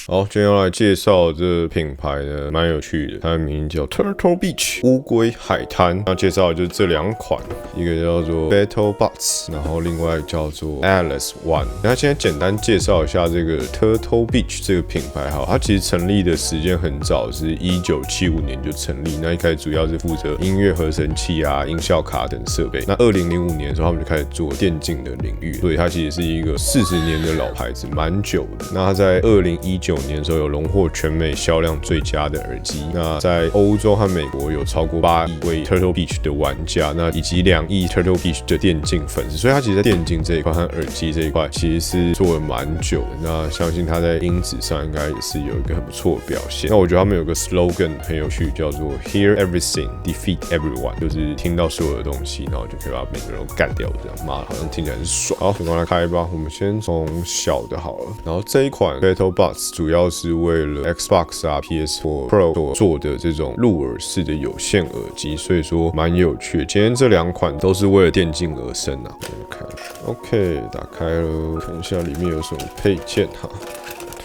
好，今天要来介绍这品牌呢，蛮有趣的，它的名叫 Turtle Beach 乌龟海滩。要介绍的就是这2款，一个叫做 BattleBots， 然后另外叫做 Alice One。那现在简单介绍一下这个 Turtle Beach 这个品牌，好，它其实成立的时间很早，是1975年就成立。那一开始主要是负责音乐合成器啊、音效卡等设备。那2005年的时候，他们就开始做电竞的领域，所以它其实是一个40年的老牌子，蛮久的。那它在2019年的时候有荣获全美销量最佳的耳机。那在欧洲和美国有超过8亿位 Turtle Beach 的玩家，那以及2亿 Turtle Beach 的电竞粉丝。所以它其实在电竞这一块和耳机这一块其实是做了蛮久的。那相信它在音质上应该也是有一个很不错的表现。那我觉得他们有个 slogan 很有趣，叫做 Hear Everything, Defeat Everyone， 就是听到所有的东西，然后就可以把每个人都干掉，这样妈好像听起来很爽。好，我们来开吧。我们先从小的好了。然后这一款 BattleBots 主要是为了 Xbox 啊 PS4 Pro 所做的这种入耳式的有线耳机，所以说蛮有趣的。今天这2款都是为了电竞而生啊。OK， 打开了，看一下里面有什么配件哈。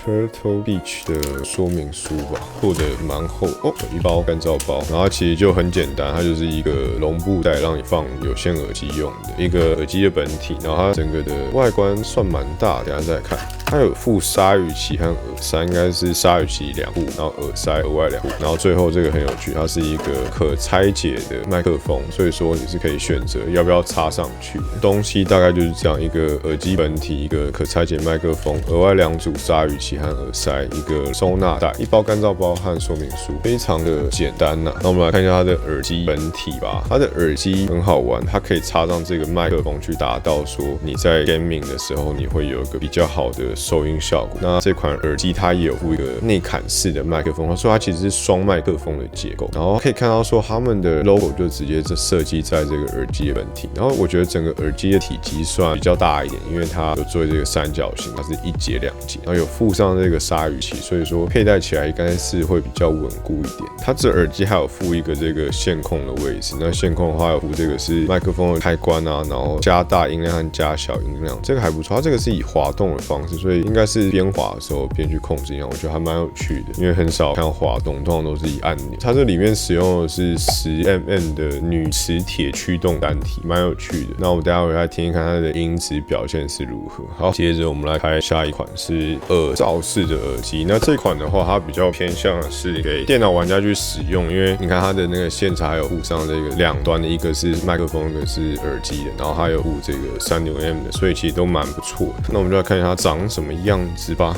Turtle Beach 的说明书吧，做的蛮厚哦，有一包干燥包，然后它其实就很简单，它就是一个绒布袋，让你放有线耳机用的一个耳机的本体，然后它整个的外观算蛮大，等一下再看。它有附鲨鱼鳍和耳塞，应该是鲨鱼鳍2副，然后耳塞额外2副，然后最后这个很有趣，它是一个可拆解的麦克风，所以说你是可以选择要不要插上去。东西大概就是这样，一个耳机本体，一个可拆解麦克风，额外2组鲨鱼鳍和耳塞，一个收纳袋，一包干燥包和说明书，非常的简单呐。那我们来看一下它的耳机本体吧。它的耳机很好玩，它可以插上这个麦克风去达到说你在 gaming 的时候，你会有一个比较好的收音效果。那这款耳机它也有附一个内砍式的麦克风，所以它其实是双麦克风的结构。然后可以看到说他们的 logo 就直接设计在这个耳机的本体。然后我觉得整个耳机的体积算比较大一点，因为它有做这个三角形，它是1节2节，然后有附上这个鲨鱼鳍，所以说佩戴起来应该是会比较稳固一点。它这耳机还有附一个这个线控的位置，那线控的话有附这个是麦克风的开关啊，然后加大音量和加小音量，这个还不错。它这个是以滑动的方式，所以应该是边滑的时候边去控制音量，我觉得还蛮有趣的，因为很少看滑动，通常都是以按钮。它这里面使用的是10mm 的铝磁铁驱动单体，蛮有趣的。那我们等一下回来听一看它的音质表现是如何。好，接着我们来开下一款是耳罩式的耳机。那这款的话，它比较偏向的是给电脑玩家去使用，因为你看它的那个线材有附上这个2端的，一个是麦克风，一个是耳机的，然后还有附这个3.5mm 的，所以其实都蛮不错的。那我们就来看一下它长什么样子吧。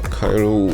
开喽。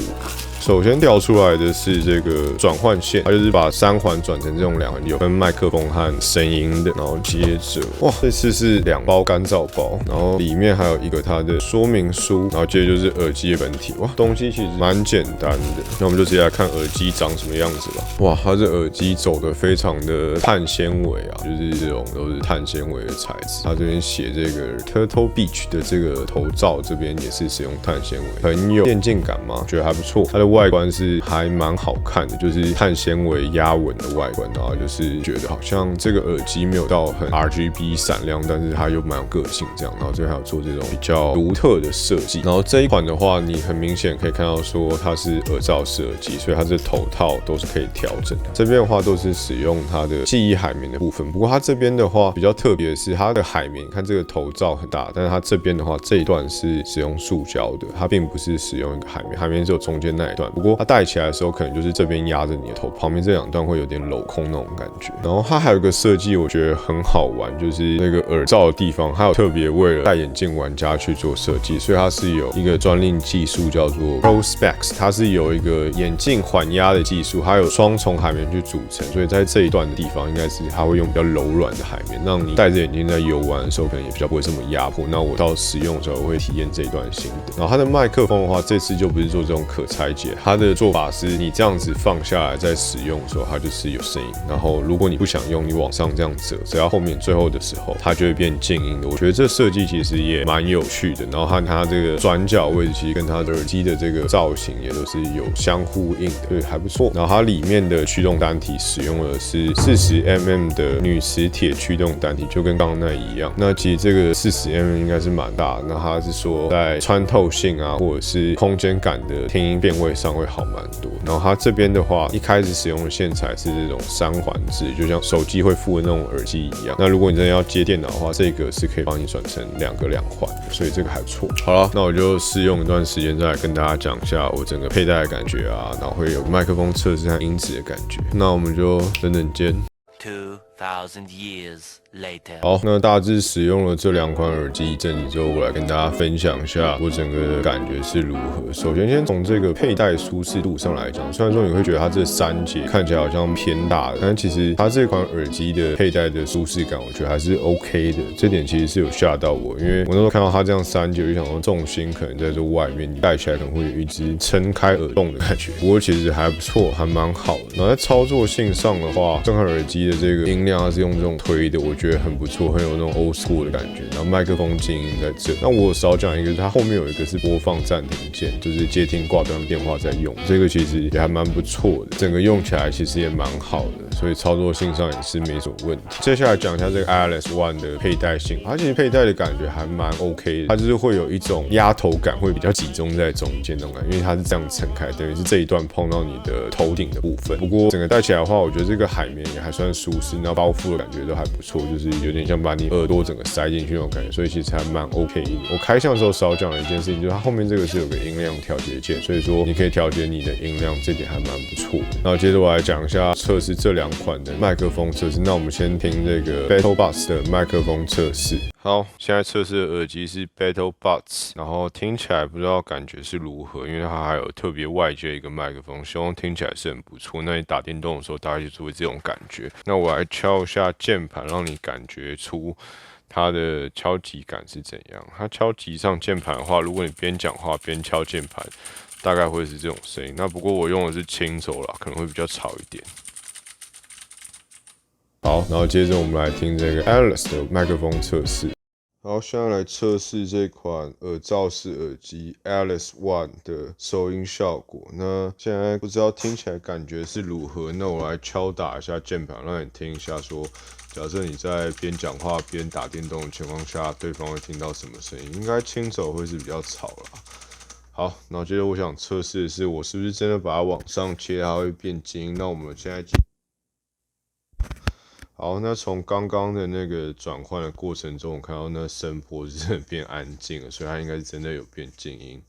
首先掉出来的是这个转换线，它就是把3环转成这种2环，有分麦克风和声音的。然后接着，哇，这次是2包干燥包，然后里面还有一个它的说明书，然后接着就是耳机的本体。哇，东西其实蛮简单的。那我们就直接来看耳机长什么样子吧。哇，它这耳机走的非常的碳纤维啊，就是这种都是碳纤维的材质。它这边写这个 Turtle Beach 的这个头罩这边也是使用碳纤维，很有电竞感嘛，觉得还不错。它的外观是还蛮好看的，就是碳纤维压纹的外观，然后就是觉得好像这个耳机没有到很 RGB 闪亮，但是它又蛮有个性这样，然后这边还有做这种比较独特的设计。然后这一款的话，你很明显可以看到说它是耳罩式耳机，所以它这头套都是可以调整的。这边的话都是使用它的记忆海绵的部分，不过它这边的话比较特别的是它的海绵，看这个头罩很大，但是它这边的话这一段是使用塑胶的，它并不是使用一个海绵，海绵只有中间那一段。不过它戴起来的时候，可能就是这边压着你的头，旁边这2段会有点镂空那种感觉。然后它还有一个设计，我觉得很好玩，就是那个耳罩的地方，它有特别为了戴眼镜玩家去做设计，所以它是有一个专利技术叫做 Pro Specs， 它是有一个眼镜缓压的技术，它有双重海绵去组成，所以在这一段的地方，应该是它会用比较柔软的海绵，让你戴着眼镜在游玩的时候，可能也比较不会这么压迫。那我到使用的时候，我会体验这一段心得。然后它的麦克风的话，这次就不是做这种可拆解，它的做法是你这样子放下来再使用的时候，它就是有声音。然后如果你不想用，你往上这样折，折到后面最后的时候，它就会变静音的。我觉得这设计其实也蛮有趣的。然后它这个转角位置其实跟它的耳机的这个造型也都是有相呼应的，对，还不错。然后它里面的驱动单体使用的是40mm 的钕磁铁驱动单体，就跟刚刚那一样。那其实这个40mm 应该是蛮大的。那它是说在穿透性啊，或者是空间感的听音辨位上会好蛮多。然后它这边的话，一开始使用的线材是这种3环制，就像手机会附的那种耳机一样。那如果你真的要接电脑的话，这个是可以帮你转成2环的，所以这个还不错。好了，那我就试用一段时间，再来跟大家讲一下我整个佩戴的感觉啊，然后会有麦克风测试和音质的感觉。那我们就等见。2000 years later. 好，那大致使用了这2款耳机一阵子之后，我来跟大家分享一下我整个的感觉是如何。首先从这个佩戴舒适度上来讲，虽然说你会觉得它这3节看起来好像偏大的，但其实它这款耳机的佩戴的舒适感，我觉得还是 OK 的。这点其实是有吓到我，因为我那时候看到它这样3节，我就想说重心可能在这外面，你戴起来可能会有一只撑开耳洞的感觉。不过其实还不错，还蛮好的。然后在操作性上的话，这款耳机的这个音量它是用这种推的，我觉得很不错，很有那种 old school 的感觉。然后麦克风静音在这，那我少讲一个，它后面有一个是播放暂停键，就是接听挂断电话在用，这个其实也还蛮不错的，整个用起来其实也蛮好的，所以操作性上也是没什么问题。接下来讲一下这个 Alice One 的佩戴性，它其实佩戴的感觉还蛮 OK 的，它就是会有一种压头感，会比较集中在中间那种感觉，因为它是这样撑开，等于是这一段碰到你的头顶的部分。不过整个戴起来的话，我觉得这个海绵也还算舒适，然后包覆的感觉都还不错，就是有点像把你耳朵整个塞进去那种感觉，所以其实还蛮 OK 的。我开箱的时候少讲了一件事情，就是它后面这个是有个音量调节键，所以说你可以调节你的音量，这点还蛮不错的。然后接着我来讲一下测试这2款的麦克风测试。那我们先听这个 BattleBots 的麦克风测试。好，现在测试的耳机是 BattleBots， 然后听起来不知道感觉是如何，因为它还有特别外接一个麦克风，希望听起来是很不错。那你打电动的时候，大概就是会这种感觉。那我来敲一下键盘，让你感觉出它的敲击感是怎样。它敲击上键盘的话，如果你边讲话边敲键盘，大概会是这种声音。那不过我用的是轻手啦，可能会比较吵一点。好，然后接着我们来听这个 Alice 的麦克风测试。好，现在来测试这款耳罩式耳机 Alice One 的收音效果。那现在不知道听起来感觉是如何？那我来敲打一下键盘，让你听一下说，假设你在边讲话边打电动的情况下，对方会听到什么声音？应该轻手会是比较吵啦。好，然后接着我想测试的是，我是不是真的把它往上切，它会变静音？那我们现在好，那从刚刚的那个转换的过程中，我看到那声波是真的变安静了，所以它应该是真的有变静音。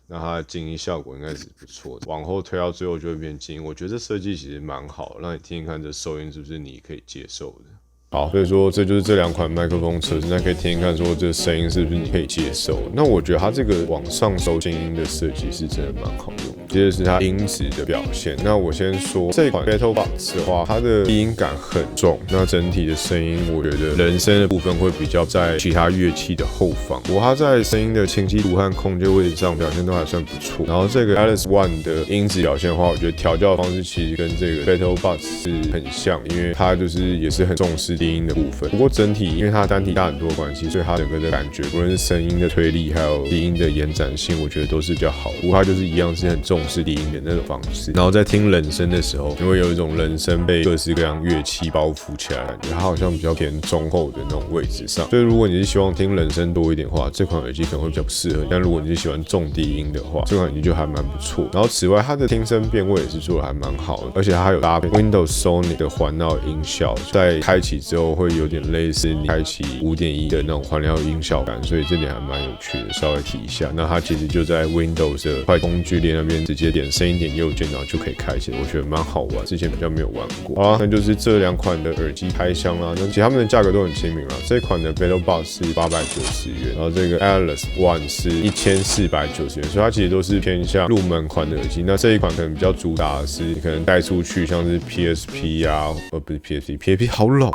那它的静音效果应该是不错的，往后推到最后就会变静音。我觉得这设计其实蛮好的，让你听听看这收音是不是你可以接受的。好，所以说这就是这2款麦克风测试，那可以听听看说这声音是不是你可以接受。那我觉得它这个往上收静音的设计是真的蛮好用的。接着是它音质的表现。那我先说这款 BattleBots 的话，它的低音感很重，那整体的声音我觉得人声的部分会比较在其他乐器的后方。不过它在声音的清晰度和空间位置上表现都还算不错。然后这个 Alice One 的音质表现的话，我觉得调教的方式其实跟这个 BattleBots 是很像，因为它就是也是很重视低音的部分。不过整体因为它单体大很多的关系，所以它整个的感觉，不论是声音的推力还有低音的延展性，我觉得都是比较好。不过它就是一样是很重视低音的那种方式。然后在听人声的时候，你会有一种人声被各式各样乐器包覆起来的感觉，它好像比较偏中后的那种位置上。所以如果你是希望听人声多一点的话，这款耳机可能会比较不适合你。但如果你是喜欢重低音的话，这款耳机就还蛮不错。然后此外，它的听声辨位也是做的还蛮好的，而且它还有搭配 Windows Sony 的环绕音效，在开启之后会有点类似你开启5.1的那种环绕音效感，所以这点还蛮有趣的，稍微提一下。那它其实就在 Windows 的快攻剧烈那边直接点声音点右键，然后就可以开启，我觉得蛮好玩，之前比较没有玩过。好啦，那就是这2款的耳机开箱啦。那其实它们的价格都很亲民啦，这款的 BattleBots 是890元，然后这个 Alice One 是1490元，所以它其实都是偏向入门款的耳机。那这一款可能比较主打的是你可能带出去，像是 PSP 啊，不是 PSP 好老。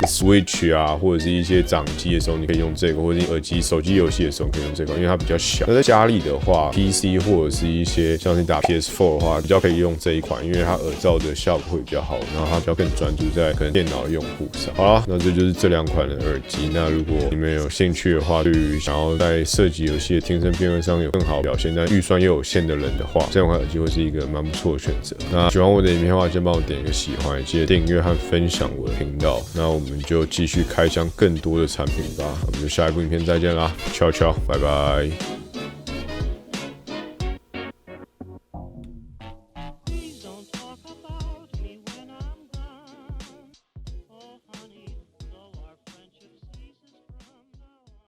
Switch 啊，或者是一些掌机的时候，你可以用这个，或者是耳机、手机游戏的时候可以用这个，因为它比较小。那在家里的话 ，PC 或者是一些像是打 PS4 的话，比较可以用这一款，因为它耳罩的效果会比较好，然后它比较更专注在可能电脑的用户上。好啦，那这就是这2款的耳机。那如果你们有兴趣的话，对于想要在射击游戏的听声辨位上有更好的表现，但预算又有限的人的话，这2款耳机会是一个蛮不错的选择。那喜欢我的影片的话，先帮我点一个喜欢，记得订阅和分享我的频道。那我们就继续开箱更多的产品吧。我们就下一部影片再见啦，悄悄，拜拜。